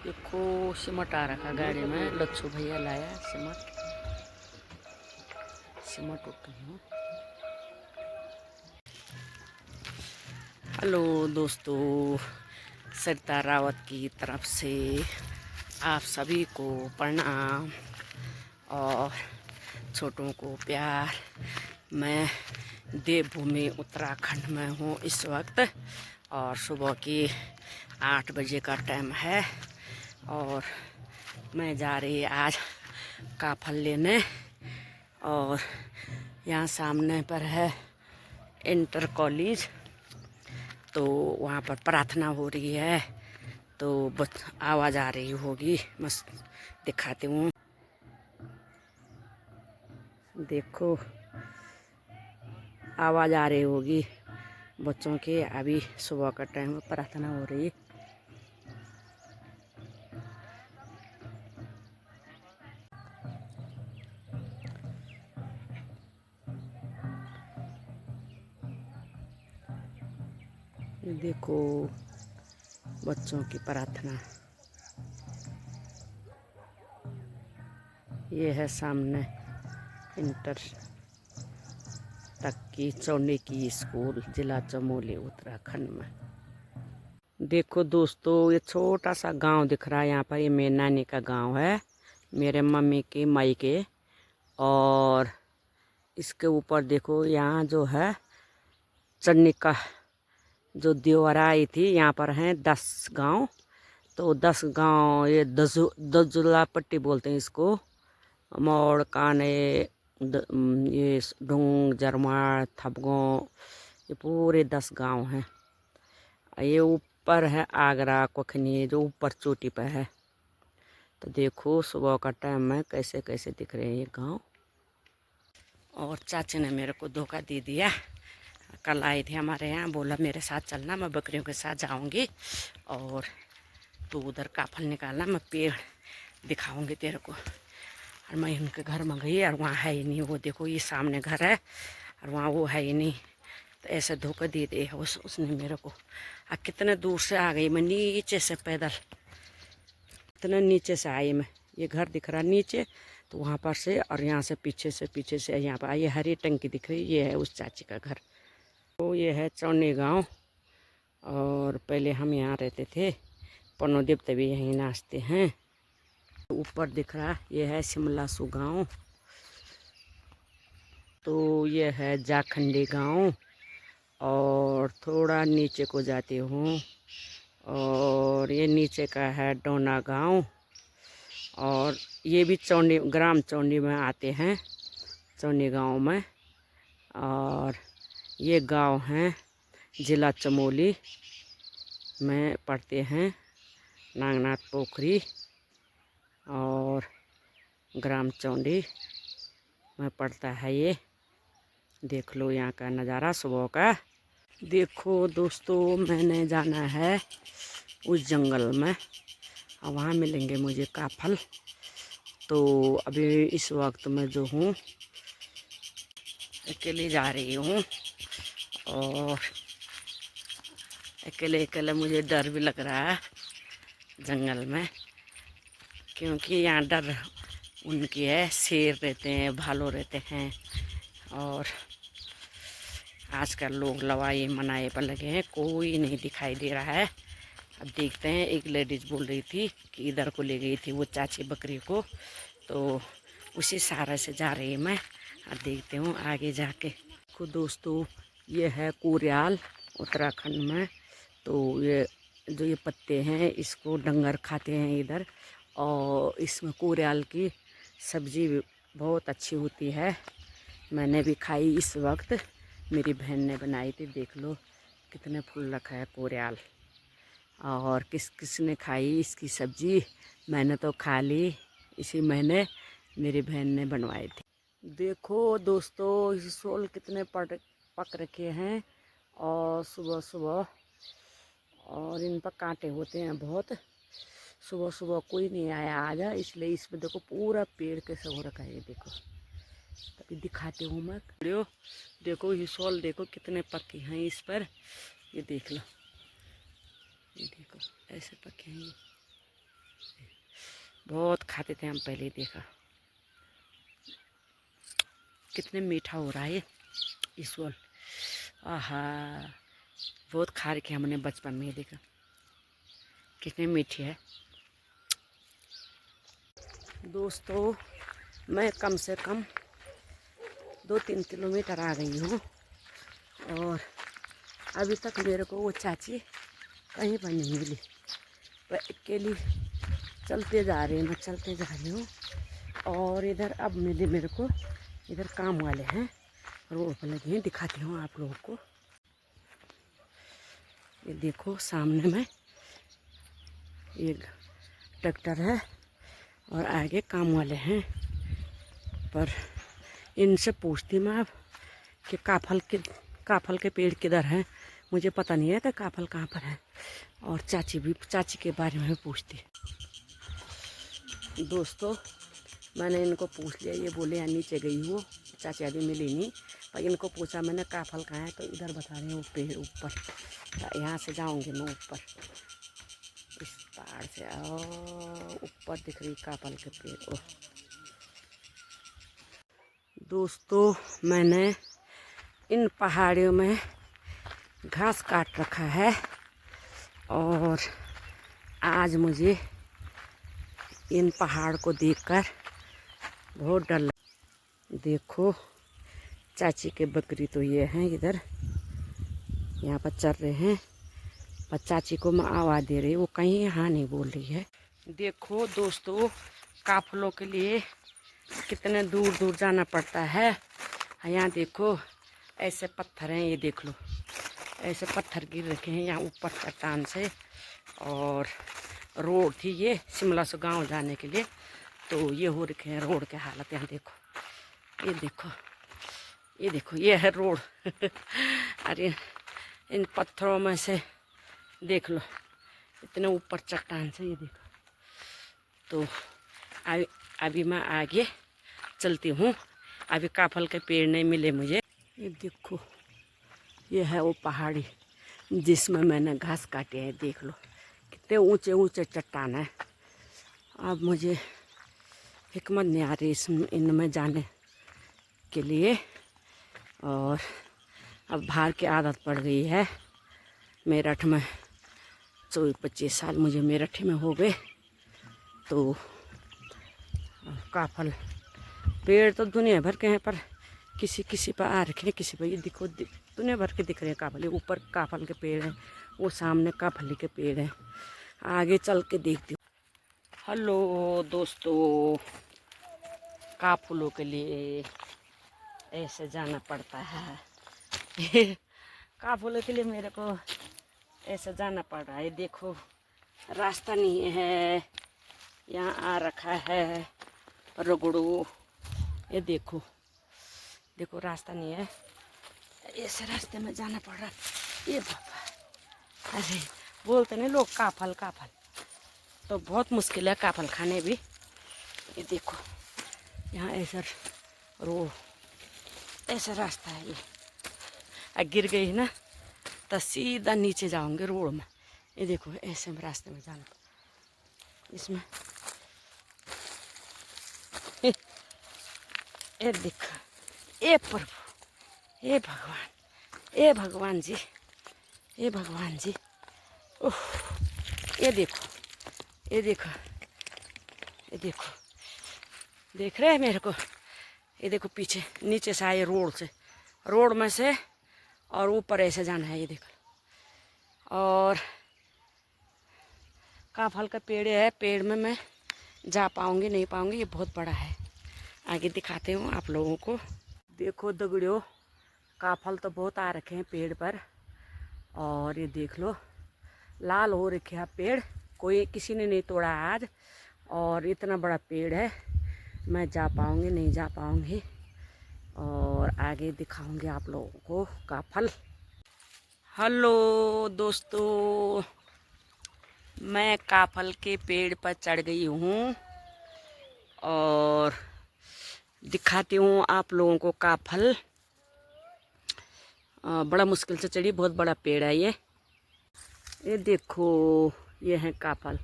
देखो सिमट आ रखा गाड़ी में, लच्छू भैया लाया सिमट। सिमट उठ हूँ। हेलो दोस्तों, सरिता रावत की तरफ से आप सभी को प्रणाम और छोटों को प्यार। मैं देवभूमि उत्तराखंड में हूँ इस वक्त और सुबह की 8 बजे का टाइम है और मैं जा रही आज काफल लेने। और यहाँ सामने पर है इंटर कॉलेज, तो वहाँ पर प्रार्थना हो रही है, तो आवाज़ आ रही होगी, मस्त दिखाती हूँ। देखो आवाज़ आ रही होगी बच्चों के। अभी सुबह का टाइम प्रार्थना हो रही। देखो बच्चों की प्रार्थना, ये है सामने इंटर तक की चौनी की स्कूल, जिला चमोली उत्तराखंड में। देखो दोस्तों, ये छोटा सा गांव दिख रहा है यहाँ पर। ये मेरी नानी का गांव है, मेरे मम्मी के माई के। और इसके ऊपर देखो यहाँ जो है चन्नी का जो दीवारा आई थी, यहाँ पर हैं 10 गांव। तो 10 गांव, ये दजुला पट्टी बोलते हैं इसको। मोड़ काने ये ढूंग जरमाड़ थपगों, ये पूरे 10 गांव हैं। ये ऊपर है आगरा कोखनी, जो ऊपर चोटी पर है। तो देखो सुबह का टाइम में कैसे कैसे दिख रहे हैं ये गांव। और चाची ने मेरे को धोखा दे दिया। कल आई थी हमारे यहाँ, बोला मेरे साथ चलना, मैं बकरियों के साथ जाऊंगी और तू उधर काफल निकालना, मैं पेड़ दिखाऊंगी तेरे को। और मैं उनके घर में गई और वहाँ है ही नहीं। वो देखो ये सामने घर है और वहाँ वो है ही नहीं। तो ऐसे धोखा दे दे उसने मेरे को। अब कितने दूर से आ गई मैं, नीचे से पैदल, इतने नीचे से आई मैं। ये घर दिख रहा नीचे, तो वहाँ पर से, और यहाँ से पीछे से यहाँ पर ये हरी टंकी दिख रही, ये है उस चाची का घर। तो ये है चौनी गांव। और पहले हम यहाँ रहते थे, पनोदेव तभी यहीं नाचते हैं। ऊपर दिख रहा ये है शिमलासू गांव। तो ये है जाखंडी गांव। और थोड़ा नीचे को जाती हूँ और ये नीचे का है डोना गांव। और ये भी चौंडी, ग्राम चौंडी में आते हैं, चौनी गांव में। और ये गांव हैं जिला चमोली में पड़ते हैं, नागनाथ पोखरी और ग्राम चौंडी में पड़ता है ये। देख लो यहाँ का नज़ारा सुबह का। देखो दोस्तों, मैंने जाना है उस जंगल में और वहाँ मिलेंगे मुझे काफल। तो अभी इस वक्त मैं जो हूँ अकेले जा रही हूँ और अकेले अकेले मुझे डर भी लग रहा है जंगल में, क्योंकि यहाँ डर उनकी है, शेर रहते हैं, भालू रहते हैं। और आजकल लोग लवाई मनाए पर लगे हैं, कोई नहीं दिखाई दे रहा है। अब देखते हैं। एक लेडीज बोल रही थी कि इधर को ले गई थी वो चाची बकरी को, तो उसी सहारे से जा रही है मैं। अब देखते हूँ आगे जाके। को दोस्तों, ये है कोरियाल उत्तराखंड में। तो ये जो ये पत्ते हैं इसको डंगर खाते हैं इधर। और इसमें कोरियाल की सब्जी बहुत अच्छी होती है, मैंने भी खाई इस वक्त, मेरी बहन ने बनाई थी। देख लो कितने फूल रखा है कोरियाल। और किस किस ने खाई इसकी सब्जी, मैंने तो खा ली, इसी महीने मेरी बहन ने बनवाई थी। देखो दोस्तों, इस शोल कितने पक रखे हैं और सुबह सुबह, और इन पर कांटे होते हैं बहुत। सुबह सुबह कोई नहीं आया आज, इसलिए इसमें देखो पूरा पेड़ कैसे हो रखा है, ये देखो। तभी दिखाती हूँ मैं वीडियो। देखो ये शॉल देखो कितने पके हैं इस पर, ये देख लो, ये देखो ऐसे पके हैं ये। बहुत खाते थे हम पहले ही। देखा कितने मीठा हो रहा है ये इस वल। आहा, बहुत खा रखे हमने बचपन में। देखा कितने मीठे है दोस्तों। मैं कम से कम 2-3 किलोमीटर आ गई हूँ और अभी तक मेरे को वो चाची कहीं पर नहीं मिली। मैं अकेली चलते जा रही हूँ, मैं चलते जा रही हूँ। और इधर अब मिले मेरे को, इधर काम वाले हैं, रोड पर लगे हैं। दिखाती हूँ आप लोगों को। ये देखो सामने में एक ट्रैक्टर है और आगे काम वाले हैं। पर इनसे पूछती मैं अब कि काफल के पेड़ किधर हैं। मुझे पता नहीं है कि काफल कहाँ पर है। और चाची के बारे में पूछती। दोस्तों मैंने इनको पूछ लिया, ये बोले यहाँ नीचे गई हूँ, चाची अभी मिली नहीं। पर इनको पूछा मैंने काफल कहाँ है, तो इधर बता रहे हैं वो पेड़ ऊपर। यहाँ से जाऊँगी मैं ऊपर, इस पहाड़ से ऊपर दिख रही काफल के पेड़। दोस्तों मैंने इन पहाड़ियों में घास काट रखा है और आज मुझे इन पहाड़ को देखकर बहुत डर लगा। देखो चाची के बकरी तो ये हैं इधर, यहाँ पर चल रहे हैं। पर चाची को मैं आवाज़ दे रही, वो कहीं यहाँ नहीं बोल रही है। देखो दोस्तों काफलों के लिए कितने दूर दूर जाना पड़ता है। यहाँ देखो ऐसे पत्थर हैं, ये देख लो ऐसे पत्थर गिर रखे हैं यहाँ ऊपर चट्टान से। और रोड थी ये शिमला से गांव जाने के लिए, तो ये हो रखे हैं रोड के हालत। यहाँ देखो ये देखो ये देखो ये है रोड। अरे इन पत्थरों में से देख लो इतने ऊपर चट्टान से, ये देखो। तो अभी मैं आगे चलती हूँ। अभी काफल के पेड़ नहीं मिले मुझे। ये देखो ये है वो पहाड़ी जिसमें मैंने घास काटे है। देख लो कितने ऊंचे ऊंचे चट्टान है। अब मुझे हिकमत नहीं आ रही इनमें जाने के लिए। और अब बाहर की आदत पड़ गई है। मेरठ में 24-25 साल मुझे मेरठ में हो गए। तो काफल पेड़ तो दुनिया भर के हैं, पर किसी किसी पर आ रखे हैं, किसी पर। ये दिखो दुनिया भर के दिख रहे हैं काफल। ऊपर काफल के पेड़ हैं, वो सामने काफली के पेड़ हैं। आगे चल के देखती हूँ। हेलो दोस्तों, काफलों के लिए ऐसे जाना पड़ता है। काफलों के लिए मेरे को ऐसे जाना पड़ रहा है। देखो रास्ता नहीं है, यहाँ आ रखा है रगड़ू। ये देखो देखो रास्ता नहीं है, ऐसे रास्ते में जाना पड़ रहा है। ये बाबा, अरे बोलते नहीं लोग काफल काफल, तो बहुत मुश्किल है काफल खाने भी। ये देखो यहाँ ऐसा रोड, ऐसा रास्ता है ये। गिर गई ना तो सीधा नीचे जाओगे रोड में। ये देखो ऐसे में रास्ते में जाना इसमें। ये देखो, ए प्रभु, ए भगवान जी, ए भगवान जी। ओह ये देखो ये देखो ये देखो, देख रहे हैं मेरे को। ये देखो पीछे नीचे से आए रोड में से और ऊपर ऐसे जाना है। ये देखो और काफल का पेड़ है, पेड़ में मैं जा पाऊंगी नहीं पाऊंगी, ये बहुत बड़ा है। आगे दिखाते हूँ आप लोगों को। देखो दगड़ियों काफल तो बहुत आ रखे हैं पेड़ पर। और ये देख लो लाल हो रखे हैं पेड़, कोई किसी ने नहीं तोड़ा आज। और इतना बड़ा पेड़ है, मैं जा पाऊंगी नहीं जा पाऊंगी। और आगे दिखाऊंगी आप लोगों को काफल। हेलो दोस्तों, मैं काफल के पेड़ पर चढ़ गई हूँ और दिखाती हूँ आप लोगों को काफल। बड़ा मुश्किल से चढ़ी, बहुत बड़ा पेड़ है ये देखो ये है काफल।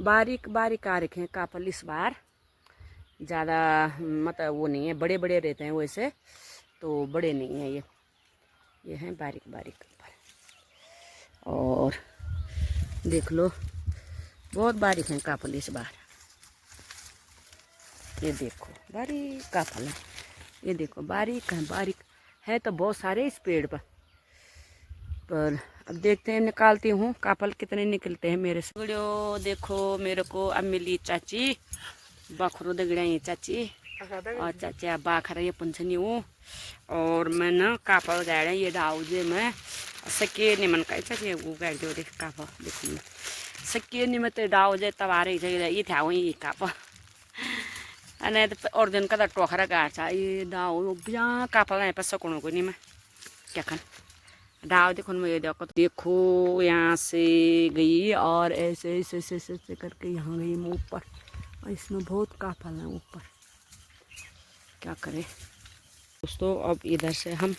बारीक बारीक आ रखे हैं काफल इस बार। ज़्यादा मतलब वो नहीं है, बड़े बड़े रहते हैं वैसे, तो बड़े नहीं हैं ये हैं बारीक बारीक ऊपर। और देख लो बहुत बारीक हैं काफल इस बार। ये देखो बारीक काफल है, ये देखो बारीक है तो बहुत सारे इस पेड़ पर अब देखते हैं, निकालती हूँ काफल कितने निकलते हैं मेरे से। वीडियो देखो मेरे को अब मिली चाची बखरो दगड़ाई चाची और चाचा बाखर ये पुंछनी हूँ। और मैं ना काफल गाड़े ये डाउजे में सके निमन का चाची वो गाड़ दो देख काफल देखो सके निमन तो डाउजे तबारे ये था वही काफल अने और दिन का टोखरा गाड़ ये डाउ बिया काफल नहीं पर सकुण को नहीं मैं क्या खन डाव देखो मैं ये देखो यहाँ से गई और ऐसे ऐसे ऐसे ऐसे करके यहाँ गई मैं ऊपर। और इसमें बहुत काफल है ऊपर, क्या करें दोस्तों। अब इधर से हम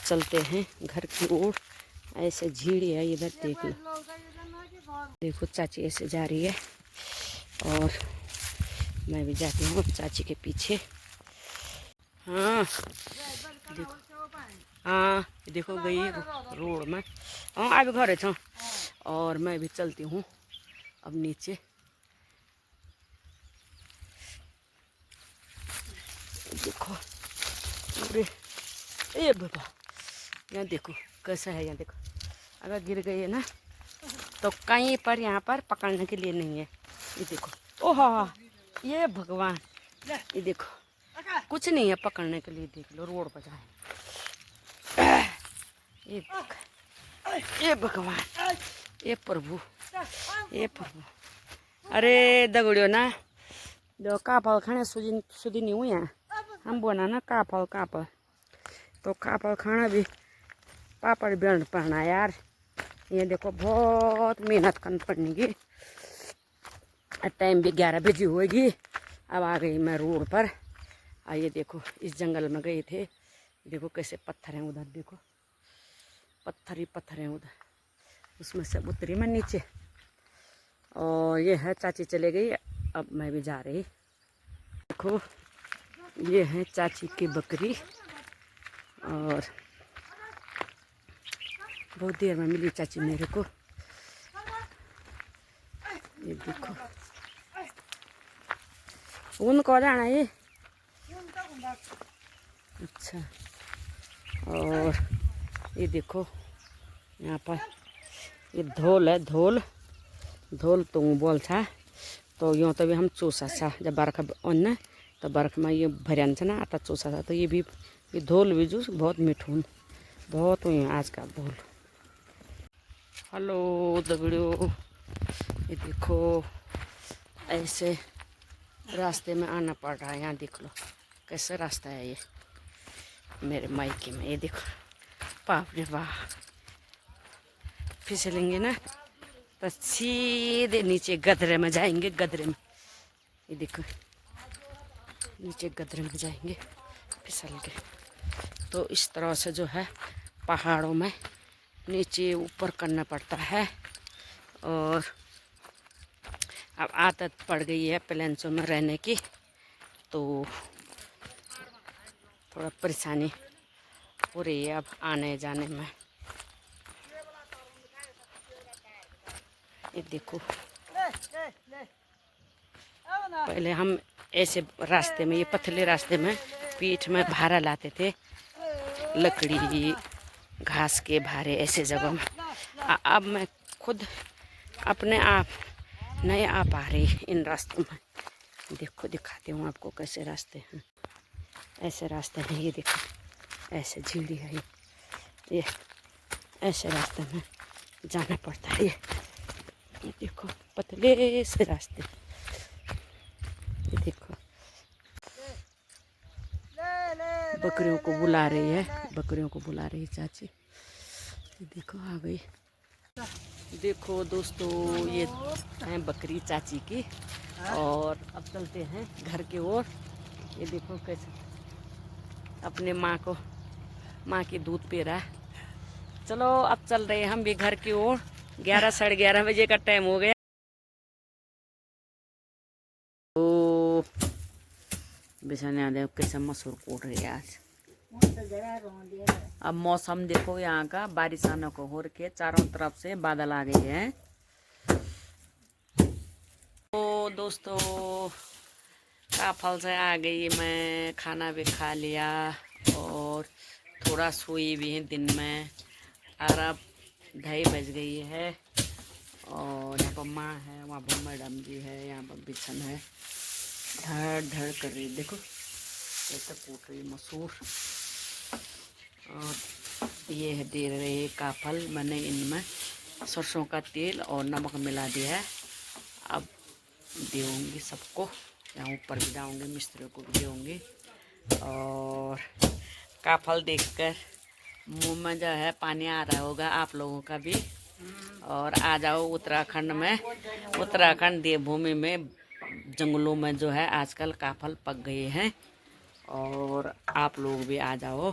चलते हैं घर की ओर। ऐसे झीड़ी है इधर, देख लो देखो चाची ऐसे जा रही है और मैं भी जाती हूँ चाची के पीछे। हाँ देखो, हाँ देखो गई रोड में। हाँ अब घर है और मैं भी चलती हूँ अब नीचे। देखो अरे ए बाबा यहाँ देखो कैसा है, यहाँ देखो अगर गिर गई है ना तो कहीं पर यहाँ पर पकड़ने के लिए नहीं है। ये देखो ओह ये भगवान, ये देखो कुछ नहीं है पकड़ने के लिए। देख लो रोड पर जाए, ये भगवान, ये प्रभु, ये प्रभु। अरे दगड़ियो ना जो काफल खाने सुधी नहीं हुई है हम बोना ना काफल तो काफल खाना भी पापड़ बेल पड़ना यार। ये देखो बहुत मेहनत करनी पड़ेगी। टाइम भी 11 बजे होगी। अब आ गई मैं रोड पर। ये देखो इस जंगल में गए थे, देखो कैसे पत्थर हैं उधर, देखो पत्थर ही पत्थर हैं उधर, उसमें से उतरी मैं नीचे। और ये है चाची चले गई, अब मैं भी जा रही। देखो ये है चाची की बकरी और बहुत देर में मिली चाची मेरे को। ये देखो ऊन को जाना ये, अच्छा। और ये देखो यहाँ पर ये धोल है, धोल तो बोल था तो यूँ तो भी हम चूसा सा जब बर्ख अन्य तो बर्ख में ये भरियान था ना आता चूसा था। तो ये भी ये धोल भी जूस बहुत मीठून बहुत हुई आज का धोल। हेलो दगड़ियों ये देखो ऐसे रास्ते में आना पड़ रहा है। यहाँ देख लो कैसा रास्ता है ये मेरे मायके में। ये देखो बाप रे वाह, फिसलेंगे ना तो सीधे नीचे गदरे में जाएंगे, गदरे में। ये देखो नीचे गदरे में जाएंगे फिसल के। तो इस तरह से जो है पहाड़ों में नीचे ऊपर करना पड़ता है। और अब आदत पड़ गई है प्लेन्सों में रहने की, तो थोड़ा परेशानी हो रही है अब आने जाने में। ये देखो पहले हम ऐसे रास्ते में, ये पतले रास्ते में पीठ में भारा लाते थे, लकड़ी घास के भारे ऐसे जगह में। अब मैं खुद अपने आप नहीं आ पा रही इन रास्तों में। देखो दिखाती हूँ आपको कैसे रास्ते हैं, ऐसे रास्ते हैं। ये देखो ऐसे झीड़ी है ये ऐसे रास्ते में जाना पड़ता है। ये देखो पतले से रास्ते, ये देखो बकरियों को बुला रही है, बकरियों को बुला रही है चाची। ये देखो आ गई। देखो दोस्तों ये है बकरी चाची की। और अब चलते हैं घर की ओर। ये देखो कैसे अपने माँ की दूध पी रहा है। चलो अब चल रहे हैं हम भी घर की ओर। 11 साढ़े 11 बजे का टाइम हो गया। बिछाने आ देखो कैसे मसूर कूट रही है आज। अब मौसम देखो यहाँ का बारिश आने को हो रखे, चारों तरफ से बादल आ गए हैं। तो दोस्तों काफल से आ गई, मैं खाना भी खा लिया और थोड़ा सोई भी है दिन में। और अब 2:30 बज गई है और यहाँ पर माँ है, वहाँ पर मैडम जी है, यहाँ पर बिछन है, धड़ धड़ कर रही। देखो कैसे कूट रही मसूर। और ये है दे रहे काफल, मैंने इनमें सरसों का तेल और नमक मिला दिया है। अब दूँगी सबको, यहाँ ऊपर भी जाऊँगी, मिस्त्रियों को भी दूँगी। और काफल देखकर मुंह में जो है पानी आ रहा होगा आप लोगों का भी। और आ जाओ उत्तराखंड में, उत्तराखंड देवभूमि में जंगलों में जो है आजकल काफल पक गए हैं और आप लोग भी आ जाओ।